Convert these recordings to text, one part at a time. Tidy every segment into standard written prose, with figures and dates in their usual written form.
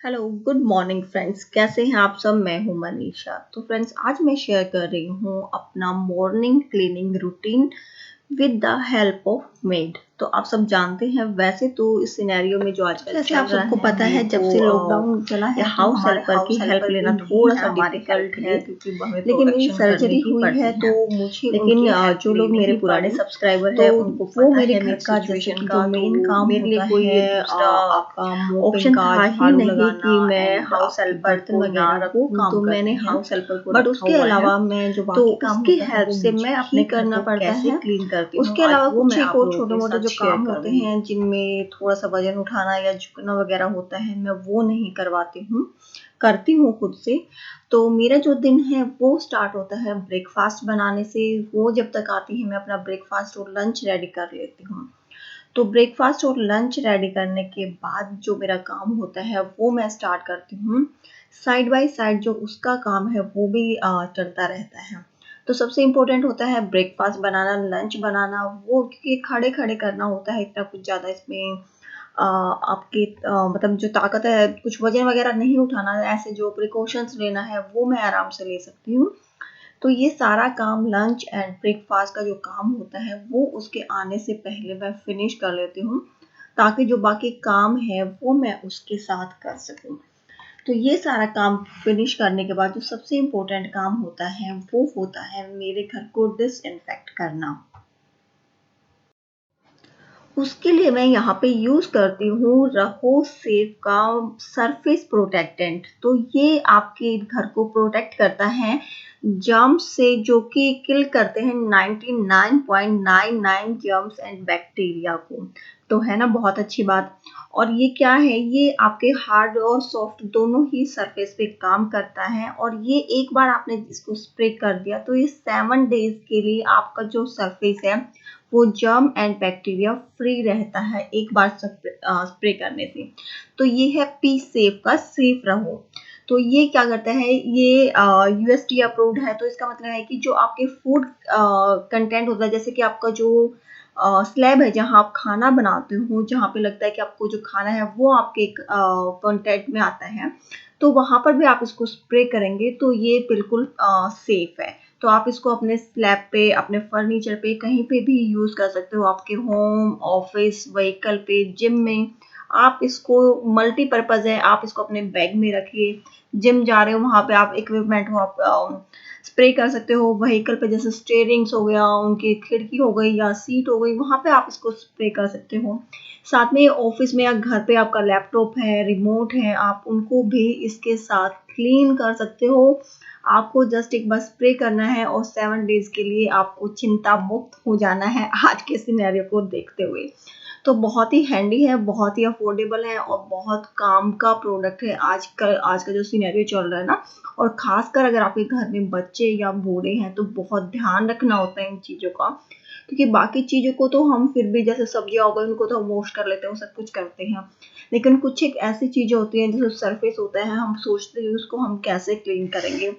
Hello good morning friends, कैसे हैं आप सब। मैं हूं मनीषा। तो फ्रेंड्स, आज मैं शेयर कर रही हूं अपना morning cleaning routine with the help of made. तो आप सब जानते हैं, वैसे तो इस सिनेरियो में जो आजकल जैसे चल आप रहा सबको पता है, जब से लॉकडाउन चला है या तो हाउस हमारे हेल्पर हाउस की हेल्प हेल्पर लेना भी नहीं थोड़ा है सा हमारे हेल्प डिफिकल्ट के है, लिए। क्योंकि हमें लेकिन मेरी प्रोडक्शन करनी सर्जरी ही हुई है पड़ती तो है। मुझे लेकिन उनकी हेल्प जो लोग लेनी मेरे ही पुराने पड़ी। सब्सक्राइबर तो हैं उनको वो पता मेरे है घर मेरी का जैसे सिचुएशन कि जो का, तो मेन काम मेरे लिए होता कोई है दूसरा आपका मोपिंग ऑप्शन का, था ही झाड़ू नहीं लगाना कि मैं एंड हाउस आपके हेल्पर बर्तन को यहाँ वगैरह वो रखूँ, काम तो मैंने करती हैं। हाउस हेल्पर को बट रखा उसके हुआ है। अलावा मैं जो तो बाकी काम उसकी होता है हेल्प वो से मुझे मैं ही अपने घर करना को पड़ता कैसे है। क्लीन करती हूँ, उसके आज अलावा वो कुछ मैं एक आप और लोगों छोटे के मोटे साथ जो शेयर काम होते करूंगी। हैं जिनमें थोड़ा सा वजन उठाना या झुकना वगैरह होता है, मैं वो नहीं करवाती हूँ, करती हूँ खुद से। तो मेरा जो दिन है वो स्टार्ट होता है ब्रेकफास्ट बनाने से। वो जब तक आती है मैं अपना ब्रेकफास्ट और लंच रेडी कर लेती हूँ। तो ब्रेकफास्ट और लंच रेडी करने के बाद जो मेरा काम होता है वो मैं स्टार्ट करती हूँ। साइड बाय साइड जो उसका काम है वो भी चलता रहता है। तो सबसे इम्पोर्टेंट होता है ब्रेकफास्ट बनाना, लंच बनाना, वो क्योंकि खड़े खड़े करना होता है, इतना कुछ ज़्यादा इसमें आपकी मतलब जो ताकत है, कुछ वजन वगैरह नहीं उठाना है, ऐसे जो प्रिकॉशंस लेना है वो मैं आराम से ले सकती हूँ। तो ये सारा काम लंच एंड ब्रेकफास्ट का जो काम होता है वो उसके आने से पहले मैं फिनिश कर लेती हूँ, ताकि जो बाकी काम है वो मैं उसके साथ कर सकूँ। तो ये सारा काम फिनिश करने के बाद जो सबसे इम्पोर्टेंट काम होता है वो होता है मेरे घर को डिसइंफेक्ट करना। उसके लिए मैं यहाँ पे यूज करती हूँ रहो सेफ का सरफेस प्रोटेक्टेंट। तो ये आपके घर को प्रोटेक्ट करता है जर्म्स से, जो कि किल करते हैं 99.99 जर्म्स एंड बैक्टीरिया को। तो है ना, बहुत अच्छी बात। और ये क्या है, ये आपके हार्ड और सॉफ्ट दोनों ही सरफेस पे काम करता है। और ये एक बार आपने इसको स्प्रे कर दिया तो ये 7 डेज के लिए आपका जो सरफेस है वो जर्म एंड बैक्टीरिया फ्री रहता है एक बार स्प्रे करने से। तो ये है पी सेफ का सेफ रहो। तो ये क्या करता है, ये यूएसटी अप्रूव्ड है। तो इसका मतलब है कि जो आपके फूड कंटेंट होता है, जैसे कि आपका जो स्लैब है जहाँ आप खाना बनाते हो, जहाँ पे लगता है कि आपको जो खाना है वो आपके कंटेंट में आता है, तो वहां पर भी आप इसको स्प्रे करेंगे तो ये बिल्कुल सेफ है। तो आप इसको अपने स्लैब पे, अपने फर्नीचर पे, कहीं पे भी यूज कर सकते हो, आपके होम, ऑफिस, व्हीकल पे, जिम में। आप इसको मल्टीपर्पज है, आप इसको अपने बैग में रखिए। जिम जा रहे हो वहां पे आप इक्विपमेंट हो, आप स्प्रे कर सकते हो। व्हीकल पे जैसे स्टीयरिंग्स हो गया, उनकी खिड़की हो गई या सीट हो गई, वहां पे आप इसको स्प्रे कर सकते हो। साथ में ऑफिस में या घर पे आपका लैपटॉप है, रिमोट है, आप उनको भी इसके साथ क्लीन कर सकते हो। आपको जस्ट एक बार स्प्रे करना है और 7 डेज के लिए आपको चिंता मुक्त हो जाना है आज के सिनेरियो को देखते हुए। तो बहुत ही हैंडी है, बहुत ही अफोर्डेबल है और बहुत काम का प्रोडक्ट है आज का जो सिनेरियो चल रहा है ना। और खासकर अगर आपके घर में बच्चे या बूढ़े हैं तो बहुत ध्यान रखना होता है इन चीज़ों का। क्योंकि बाकी चीज़ों को तो हम फिर भी, जैसे सब्जियां हो गई, उनको तो हम वॉश कर लेते हैं, सब कुछ करते हैं। लेकिन कुछ एक ऐसी चीज़ें होती हैं जैसे सरफेस होता है, हम सोचते हैं उसको हम कैसे क्लीन करेंगे।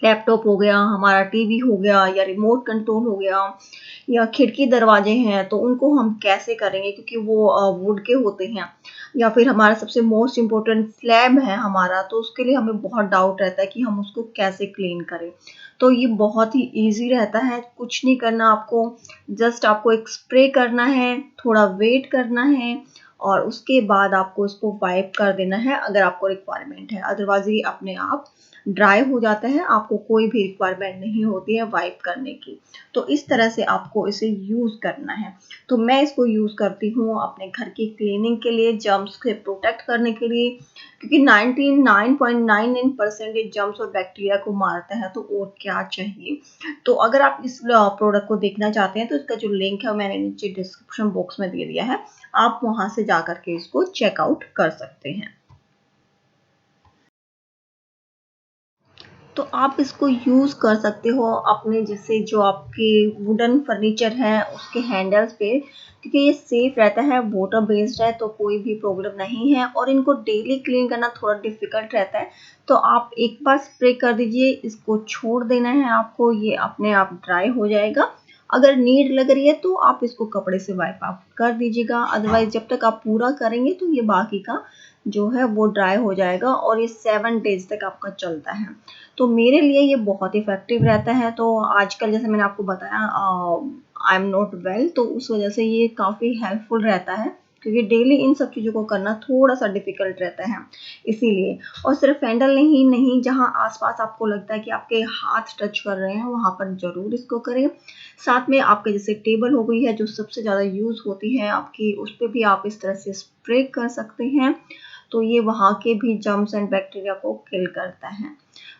लैपटॉप हो गया, हमारा टीवी हो गया, या रिमोट कंट्रोल हो गया, या खिड़की दरवाजे हैं, तो उनको हम कैसे करेंगे, क्योंकि वो वुड के होते हैं। या फिर हमारा सबसे मोस्ट इम्पोर्टेंट स्लैब है हमारा, तो उसके लिए हमें बहुत डाउट रहता है कि हम उसको कैसे क्लीन करें। तो ये बहुत ही इजी रहता है, कुछ नहीं करना आपको, जस्ट आपको एक स्प्रे करना है, थोड़ा वेट करना है, और उसके बाद आपको इसको वाइप कर देना है अगर आपको रिक्वायरमेंट है। अदरवाइज ये अपने आप ड्राई हो जाता है, आपको कोई भी रिक्वायरमेंट नहीं होती है वाइप करने की। तो इस तरह से आपको इसे यूज करना है। तो मैं इसको यूज करती हूँ अपने घर की क्लीनिंग के लिए, जर्म्स से प्रोटेक्ट करने के लिए, क्योंकि 99.99% जर्म्स और बैक्टीरिया को मारता है, तो और क्या चाहिए। तो अगर आप इस प्रोडक्ट को देखना चाहते हैं तो इसका जो लिंक है मैंने नीचे डिस्क्रिप्शन बॉक्स में दे दिया है, आप वहां से जा करके इसको चेकआउट कर सकते हैं। तो आप इसको यूज कर सकते हो अपने, जैसे जो आपके वुडन फर्नीचर है उसके हैंडल्स पे, क्योंकि ये सेफ रहता है, वाटर बेस्ड है, तो कोई भी प्रॉब्लम नहीं है। और इनको डेली क्लीन करना थोड़ा डिफिकल्ट रहता है। तो आप एक बार स्प्रे कर दीजिए, इसको छोड़ देना है आपको, ये अपने आप ड्राई हो जाएगा। अगर नीड लग रही है तो आप इसको कपड़े से वाइप आउट कर दीजिएगा, अदरवाइज जब तक आप पूरा करेंगे तो ये बाकी का जो है वो ड्राई हो जाएगा और ये 7 डेज तक आपका चलता है। तो मेरे लिए ये बहुत इफेक्टिव रहता है। तो आजकल जैसे मैंने आपको बताया आई एम नॉट वेल, तो उस वजह से ये काफ़ी हेल्पफुल रहता है, क्योंकि डेली इन सब चीज़ों को करना थोड़ा सा डिफिकल्ट रहता है इसीलिए। और सिर्फ हैंडल नहीं, जहाँ आसपास आपको लगता है कि आपके हाथ टच कर रहे हैं वहाँ पर ज़रूर इसको करें। साथ में आपके जैसे टेबल हो गई है जो सबसे ज़्यादा यूज़ होती है आपकी, उस पर भी आप इस तरह से स्प्रे कर सकते हैं, तो ये वहाँ के भी जर्म्स एंड बैक्टीरिया को किल करता है।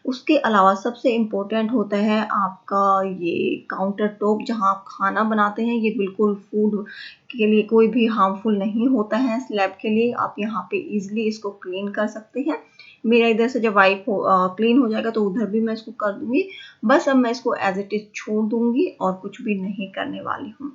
उसके अलावा सबसे इम्पोर्टेंट होता है आपका ये काउंटर टॉप, जहाँ आप खाना बनाते हैं। ये बिल्कुल फूड के लिए कोई भी हार्मफुल नहीं होता है स्लैब के लिए। आप यहाँ पे इजीली इसको क्लीन कर सकते हैं। मेरा इधर से जब वाइप क्लीन हो जाएगा तो उधर भी मैं इसको कर दूंगी। बस अब मैं इसको एज इट इज छोड़ दूंगी और कुछ भी नहीं करने वाली हूँ।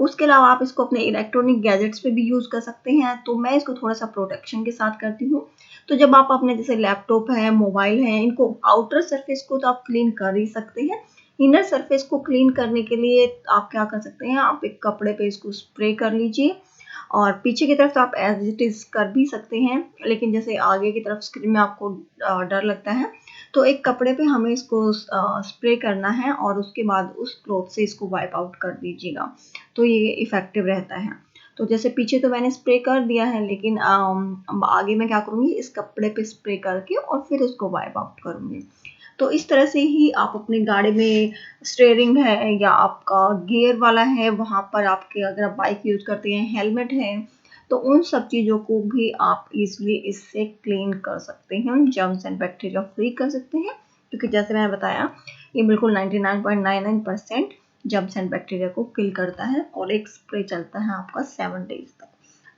उसके अलावा आप इसको अपने इलेक्ट्रॉनिक गैजेट्स पे भी यूज कर सकते हैं, तो मैं इसको थोड़ा सा प्रोटेक्शन के साथ करती हूँ। तो जब आप अपने जैसे लैपटॉप है, मोबाइल है, इनको आउटर सरफेस को तो आप क्लीन कर ही सकते हैं। इनर सरफेस को क्लीन करने के लिए आप क्या कर सकते हैं, आप एक कपड़े पे इसको स्प्रे कर लीजिए और पीछे की तरफ तो आप एज इट इज कर भी सकते हैं, लेकिन जैसे आगे की तरफ स्क्रीन में आपको डर लगता है तो एक कपड़े पे हमें इसको स्प्रे करना है और उसके बाद उस क्लॉथ से इसको वाइप आउट कर दीजिएगा, तो ये इफेक्टिव रहता है। तो जैसे पीछे तो मैंने स्प्रे कर दिया है, लेकिन आगे मैं क्या करूँगी, इस कपड़े पे स्प्रे करके और फिर उसको वाइप आउट करूँगी। तो इस तरह से ही आप अपने गाड़ी में स्टीयरिंग है या आपका गियर वाला है, वहाँ पर आपके अगर आप बाइक यूज करते हैं, हेलमेट है, तो उन सब चीज़ों को भी आप इजीली इससे क्लीन कर सकते हैं, जर्म्स एंड बैक्टीरिया फ्री कर सकते हैं, क्योंकि जैसे मैंने बताया ये बिल्कुल 99.99% जर्म्स एंड बैक्टीरिया को किल करता है और एक स्प्रे चलता है आपका 7 डेज तक।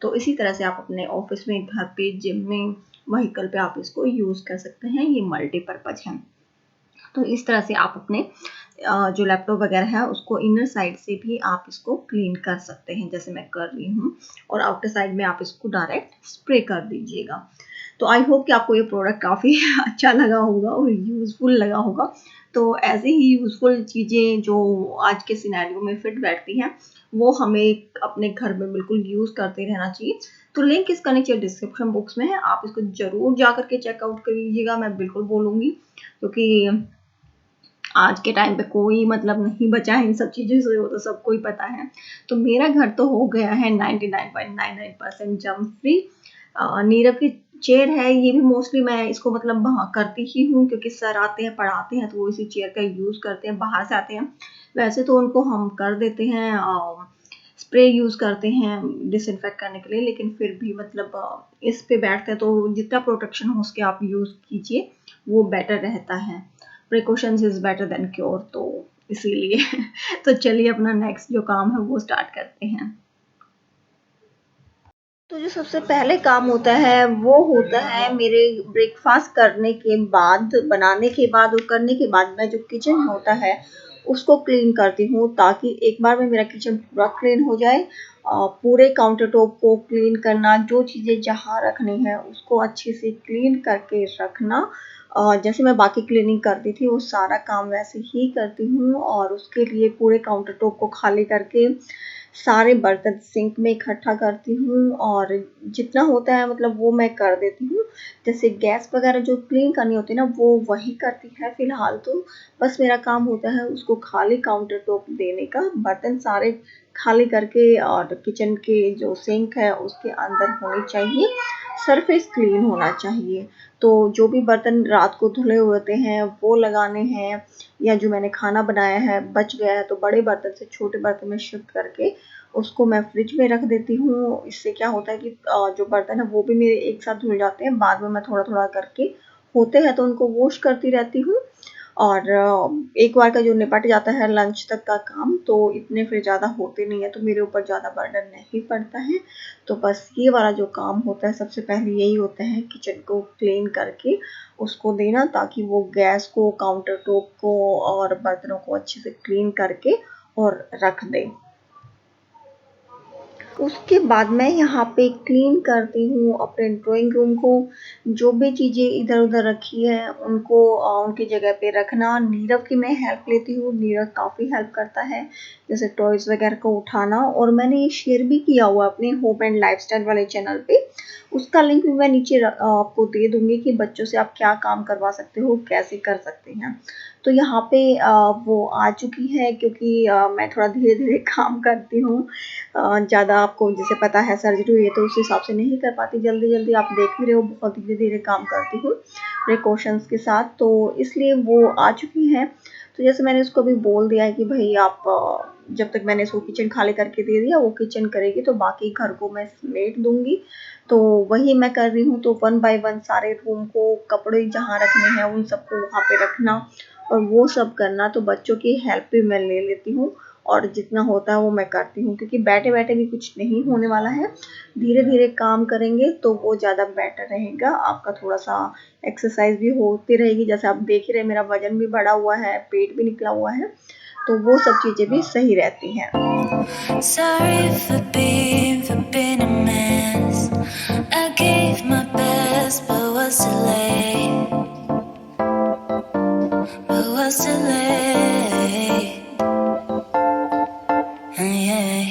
तो इसी तरह से आप अपने ऑफिस में, घर पे, जिम में, व्हीकल पे आप इसको यूज कर सकते हैं। ये मल्टीपर्पज है। तो इस तरह से आप अपने जो लैपटॉप वगैरह है उसको इनर साइड से भी आप इसको क्लीन कर सकते हैं, जैसे मैं कर रही हूँ, और आउटर साइड में आप इसको डायरेक्ट स्प्रे कर दीजिएगा। तो आई होप कि आपको ये प्रोडक्ट काफ़ी अच्छा लगा होगा और यूज़फुल लगा होगा। तो ऐसे ही यूज़फुल चीज़ें जो आज के सिनेरियो में फिट बैठती हैं वो हमें अपने घर में बिल्कुल यूज़ करते रहना चाहिए। तो लिंक इसका नीचे डिस्क्रिप्शन बॉक्स में है, आप इसको ज़रूर जा करके चेकआउट कर लीजिएगा, मैं बिल्कुल बोलूँगी, क्योंकि आज के टाइम पे कोई मतलब नहीं बचा है इन सब चीज़ों से, वो तो सबको ही पता है। तो मेरा घर तो हो गया है 99.99% जर्म फ्री। नीरव की चेयर है, ये भी मोस्टली मैं इसको मतलब करती ही हूँ, क्योंकि सर आते हैं पढ़ाते हैं तो वो इसी चेयर का यूज़ करते हैं, बाहर से आते हैं। वैसे तो उनको हम कर देते हैं स्प्रे यूज़ करते हैं डिसइंफेक्ट करने के लिए, लेकिन फिर भी मतलब इस पे बैठते हैं तो जितना प्रोटेक्शन हो उसके आप यूज़ कीजिए, वो बेटर रहता है। Precautions is better than cure, तो इसीलिए तो चलिए अपना नेक्स्ट जो काम है वो स्टार्ट करते हैं। तो जो सबसे पहले काम होता है वो होता है मेरे ब्रेकफास्ट करने के बाद, बनाने के बाद और करने के बाद मैं जो किचन होता है उसको क्लीन करती हूँ, ताकि एक बार में मेरा किचन पूरा क्लीन हो जाए। पूरे काउंटर टॉप को क्लीन करना, जो चीज़ें जहाँ रखनी है उसको अच्छे से क्लीन करके रखना। जैसे मैं बाकी क्लीनिंग करती थी वो सारा काम वैसे ही करती हूँ, और उसके लिए पूरे काउंटर टॉप को खाली करके सारे बर्तन सिंक में इकट्ठा करती हूँ, और जितना होता है मतलब वो मैं कर देती हूँ। जैसे गैस वगैरह जो क्लीन करनी होती है ना वो वही करती है फिलहाल, तो बस मेरा काम होता है उसको खाली काउंटर टॉप देने का, बर्तन सारे खाली करके, और किचन के जो सिंक है उसके अंदर होनी चाहिए, सरफेस क्लीन होना चाहिए। तो जो भी बर्तन रात को धुले होते हैं वो लगाने हैं, या जो मैंने खाना बनाया है बच गया है तो बड़े बर्तन से छोटे बर्तन में शिफ्ट करके उसको मैं फ्रिज में रख देती हूँ। इससे क्या होता है कि जो बर्तन है वो भी मेरे एक साथ धुल जाते हैं, बाद में मैं थोड़ा थोड़ा करके होते हैं तो उनको वॉश करती रहती हूँ, और एक बार का जो निपट जाता है लंच तक का काम, तो इतने फिर ज़्यादा होते नहीं है, तो मेरे ऊपर ज़्यादा बर्डन नहीं पड़ता है। तो बस ये वाला जो काम होता है सबसे पहले यही होता है, किचन को क्लीन करके उसको देना, ताकि वो गैस को, काउंटर टॉप को और बर्तनों को अच्छे से क्लीन करके और रख दे। उसके बाद मैं यहाँ पे क्लीन करती हूँ अपने ड्राइंग रूम को। जो भी चीज़ें इधर-उधर रखी है उनको उनकी जगह पे रखना। नीरव की मैं हेल्प लेती हूँ, नीरव काफ़ी हेल्प करता है, जैसे टॉयज़ वगैरह को उठाना। और मैंने ये शेयर भी किया हुआ अपने होम एंड लाइफस्टाइल वाले चैनल पे, उसका लिंक भी मैं नीचे आपको दे दूँगी कि बच्चों से आप क्या काम करवा सकते हो, कैसे कर सकते हैं। तो यहाँ पे वो आ चुकी है क्योंकि मैं थोड़ा धीरे-धीरे काम करती हूँ। ज़्यादा आपको जैसे पता है सर्जरी हुई है तो उस हिसाब से नहीं कर पाती जल्दी-जल्दी, आप देख भी रहे हो बहुत धीरे-धीरे काम करती हूँ प्रिकॉशंस के साथ, तो इसलिए वो आ चुकी हैं। तो जैसे मैंने उसको भी बोल दिया है कि भई आप जब तक मैंने इसको किचन खाली करके दे दिया, वो किचन करेगी तो बाकी घर को मैं समेट दूँगी। तो वही मैं कर रही हूँ, तो वन बाय वन सारे रूम को, कपड़े जहाँ रखने हैं उन सबको वहाँ पे रखना और वो सब करना। तो बच्चों की हेल्प भी मैं ले लेती हूँ और जितना होता है वो मैं करती हूँ, क्योंकि बैठे-बैठे भी कुछ नहीं होने वाला है। धीरे-धीरे काम करेंगे तो वो ज़्यादा बेटर रहेगा। आपका थोड़ा-सा एक्सरसाइज़ भी होती रहेगी। जैसे आप देख ही रहे हैं मेरा वज़न भी बढ़ा हुआ है, पेट भी निकला हुआ है, तो वो सब चीज़ें भी सही रहती हैं। Sorry for being a mess. I gave my best, but was too late. But was too late. Yeah.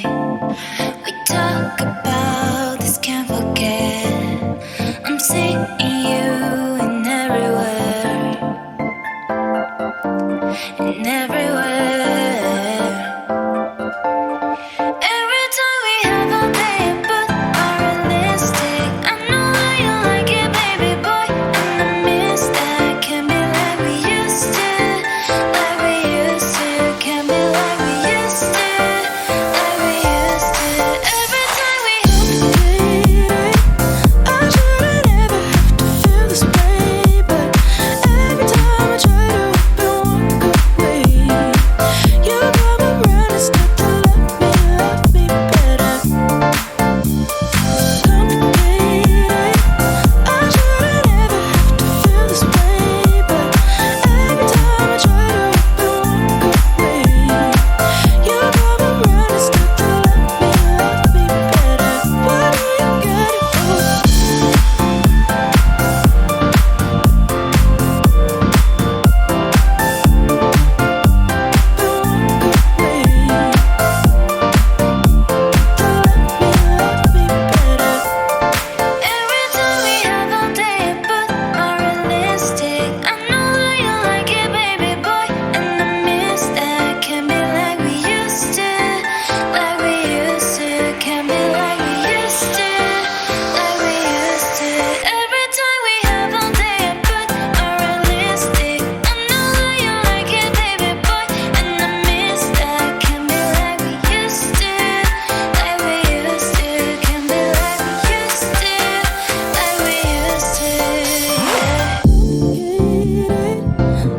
We talk about this, can't forget. I'm seeing you in everywhere, in everywhere. Every time we have a day, but unrealistic. I know that you like it, baby boy, and I miss that. Can't be like we used to, like we used to. Can't be like we used to, like we used to. Every time we have I shouldn't ever have to feel this way, but every time I try to walk away, you come around and start to love me better. Complicated. I shouldn't ever have to feel this way, but every time I try to walk away, you come around and start to love me better. Why do you gotta Every time we have all day, but unrealistic. I know that you like it, baby boy, and I miss that. Can't be like we used to, like we used to. Can't be like we used to, like we used to. Every time we have all day, but unrealistic. I know that you like it, baby boy, and I miss that. Can't be like we used to, like we used to. Can't be like we used to, like we used to.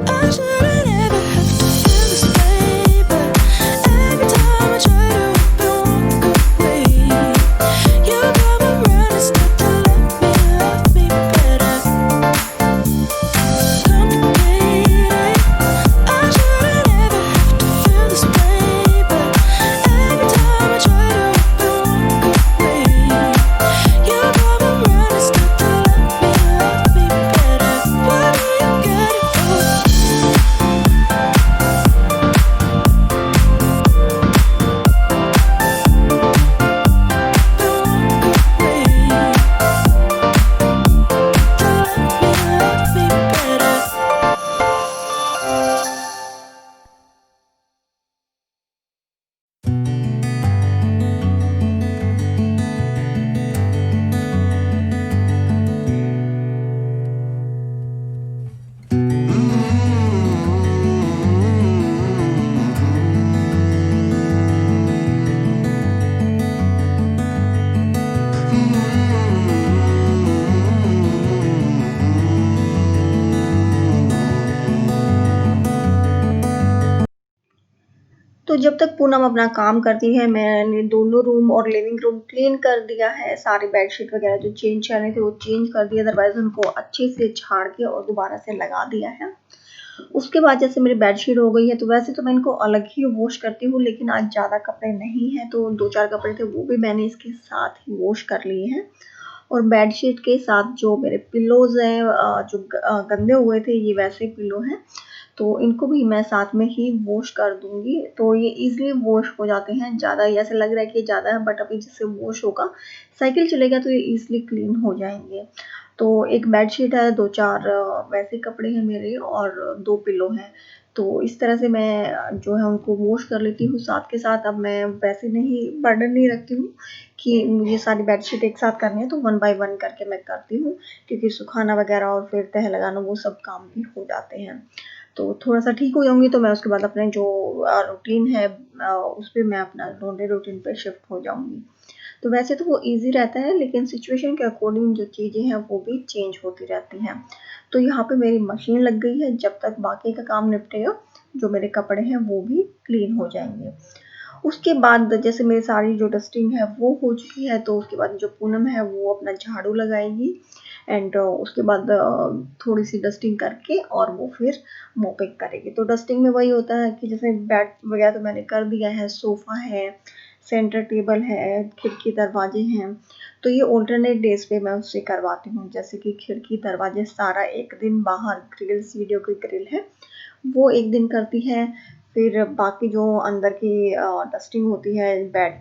I shouldn't ever have to feel this way, but every time I try to walk away, you come around and start to love me better. Complicated. I shouldn't ever have to feel this way, but every time I try to walk away, you come around and start to love me better. Why do you gotta love me better? तो जब तक पूनम अपना काम करती है, मैंने दोनों room और लिविंग रूम क्लीन कर दिया है। सारे बेडशीट वगैरह जो चेंज करने थे वो चेंज कर दिया, अदरवाइज उनको अच्छे से झाड़ के और दोबारा से लगा दिया है। उसके बाद जैसे मेरी बेडशीट हो गई है, तो वैसे तो मैं इनको अलग ही वॉश करती हूँ, लेकिन आज ज़्यादा कपड़े नहीं हैं तो 2-4 कपड़े थे वो भी मैंने इसके साथ ही वॉश कर लिए हैं। और बेडशीट के साथ जो मेरे पिल्लोज़ हैं जो गंदे हुए थे, ये वैसे पिल्लो हैं, तो इनको भी मैं साथ में ही वॉश कर दूँगी। तो ये ईज़िली वॉश हो जाते हैं, ज़्यादा ऐसे लग रहा है कि ज़्यादा है, बट अभी जैसे वॉश होगा, साइकिल चलेगा तो ये ईज़िली क्लीन हो जाएँगे। तो एक बेडशीट है, 2-4 वैसे कपड़े हैं मेरे और 2 पिलो हैं। तो इस तरह से मैं जो है उनको वॉश कर लेती हूँ साथ के साथ। अब मैं वैसे नहीं बर्डन नहीं रखती हूँ कि मुझे सारी बेडशीट एक साथ करनी है, तो 1 बाय 1 करके मैं करती हूँ, क्योंकि सुखाना वगैरह और फिर तह लगाना वो सब काम भी हो जाते हैं। तो थोड़ा-सा ठीक हो जाऊँगी तो मैं उसके बाद अपने जो रूटीन है उस पे मैं अपना लॉन्ड्री रूटीन पे शिफ्ट हो जाऊँगी। तो वैसे तो वो ईज़ी रहता है, लेकिन सिचुएशन के अकॉर्डिंग जो चीज़ें हैं वो भी चेंज होती रहती हैं। तो यहाँ पे मेरी मशीन लग गई है, जब तक बाकी का काम निपटेगा, जो मेरे कपड़े हैं वो भी क्लीन हो जाएँगे। उसके बाद जैसे मेरी सारी जो डस्टिंग है वो हो चुकी है, तो उसके बाद जो पूनम है वो अपना झाड़ू लगाएगी एंड उसके बाद थोड़ी-सी डस्टिंग करके और वो फिर मॉपिंग करेगी। तो डस्टिंग में वही होता है कि जैसे बेड वगैरह तो मैंने कर दिया है, सोफ़ा है, सेंटर टेबल है, खिड़की दरवाजे हैं, तो ये अल्टरनेट डेज़ पे मैं उससे करवाती हूँ। जैसे कि खिड़की दरवाजे सारा एक दिन, बाहर ग्रिल्स वीडियो की ग्रिल है वो एक दिन करती है। फिर बाकी जो अंदर की डस्टिंग होती है, बेड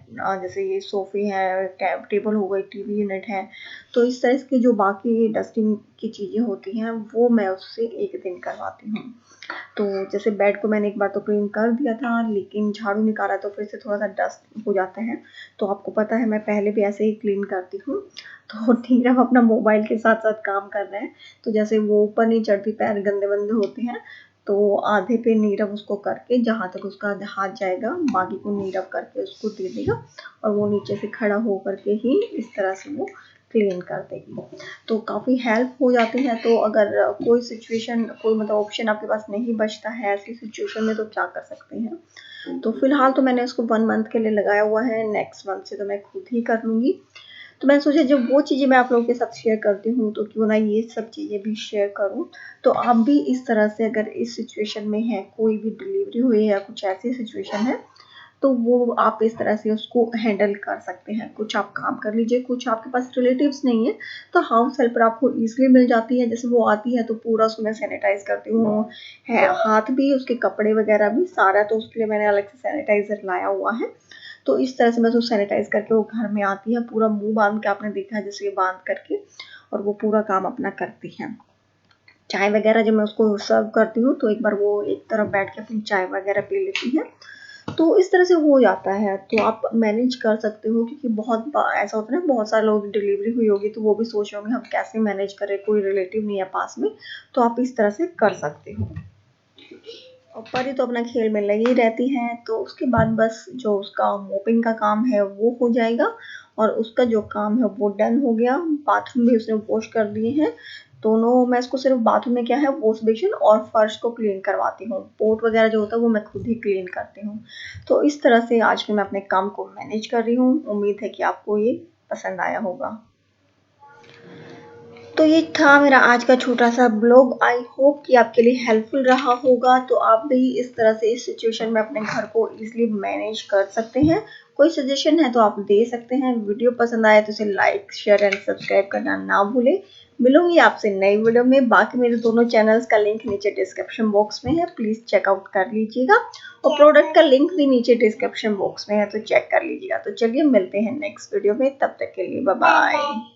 जैसे ये सोफ़े हैं, टेबल हो गई, टीवी यूनिट है, तो इस तरह की जो बाकी डस्टिंग की चीज़ें होती हैं वो मैं उससे एक दिन करवाती हूँ। तो जैसे बेड को मैंने एक बार तो क्लीन कर दिया था, लेकिन झाड़ू निकाला तो फिर से थोड़ा-सा डस्ट हो जाता है। तो आपको पता है मैं पहले भी ऐसे ही क्लीन करती हूँ। तो नीरव अपना मोबाइल के साथ-साथ काम कर रहे हैं, तो जैसे वो ऊपर नहीं चढ़ती, पैर गंदे-वंदे होते हैं, तो आधे पे नीरव उसको करके जहाँ तक उसका हाथ जाएगा, बाकी को नीरव करके उसको दे देगा और वो नीचे से खड़ा हो कर के ही इस तरह से वो क्लीन कर देगी। तो काफ़ी हेल्प हो जाती है। तो अगर कोई सिचुएशन, कोई मतलब ऑप्शन आपके पास नहीं बचता है ऐसी सिचुएशन में, तो क्या कर सकते हैं। तो फिलहाल तो मैंने उसको 1 मंथ के लिए लगाया हुआ है, नेक्स्ट मंथ से तो मैं खुद ही कर लूँगी। तो मैंने सोचा जब वो चीज़ें मैं आप लोगों के साथ शेयर करती हूँ, तो क्यों ना ये सब चीज़ें भी शेयर करूँ। तो आप भी इस तरह से अगर इस सिचुएशन में हैं, कोई भी डिलीवरी हुई है या कुछ ऐसी सिचुएशन है, तो वो आप इस तरह से उसको हैंडल कर सकते हैं। कुछ आप काम कर लीजिए, कुछ आपके पास रिलेटिव्स नहीं है, तो हाउस हेल्पर आपको ईज़िली मिल जाती है। जैसे वो आती है तो पूरा उसको मैं सैनिटाइज़ करती हूँ, है हाथ भी, उसके कपड़े वगैरह भी सारा, तो उसके लिए मैंने अलग से सैनिटाइज़र लाया हुआ है। तो इस तरह से मैं उसको सैनिटाइज़ करके वो घर में आती है, पूरा मुँह बाँध के, आपने देखा है जैसे ये बाँध करके, और वो पूरा काम अपना करती है। चाय वगैरह जब मैं उसको सर्व करती हूँ, तो एक बार वो एक तरफ बैठ के अपनी चाय वगैरह पी लेती है। तो इस तरह से हो जाता है, तो आप मैनेज कर सकते हो, क्योंकि बहुत ऐसा होता है ना, बहुत सारे लोग डिलीवरी हुई होगी तो वो भी सोच रहे होंगे हम कैसे मैनेज करें, कोई रिलेटिव नहीं है पास में, तो आप इस तरह से कर सकते हो। और परी तो अपना खेल में लगी रहती है, तो उसके बाद बस जो उसका मोपिंग का काम है वो हो जाएगा और उसका जो काम है वो डन हो गया। बाथरूम भी उसने वॉश कर दिए हैं दोनों। मैं इसको सिर्फ बाथरूम में क्या है, वॉश बेसिन और फर्श को क्लीन करवाती हूँ, पोर्ट वगैरह जो होता है वो मैं खुद ही क्लीन करती हूँ। तो इस तरह से आज मैं अपने काम को मैनेज कर रही हूँ। उम्मीद है कि आपको ये पसंद आया होगा। तो ये था मेरा आज का छोटा-सा ब्लॉग। आई होप कि आपके लिए हेल्पफुल रहा होगा। तो आप भी इस तरह से इस सिचुएशन में अपने घर को ईज़िली मैनेज कर सकते हैं। कोई सजेशन है तो आप दे सकते हैं। वीडियो पसंद आए तो इसे लाइक, शेयर एंड सब्सक्राइब करना ना भूलें। मिलूँगी आपसे नई वीडियो में। बाकी मेरे दोनों चैनल्स का लिंक नीचे डिस्क्रिप्शन बॉक्स में है, प्लीज़ चेकआउट कर लीजिएगा। और प्रोडक्ट का लिंक भी नीचे डिस्क्रिप्शन बॉक्स में है, तो चेक कर लीजिएगा। तो चलिए मिलते हैं नेक्स्ट वीडियो में, तब तक के लिए बाय बाय।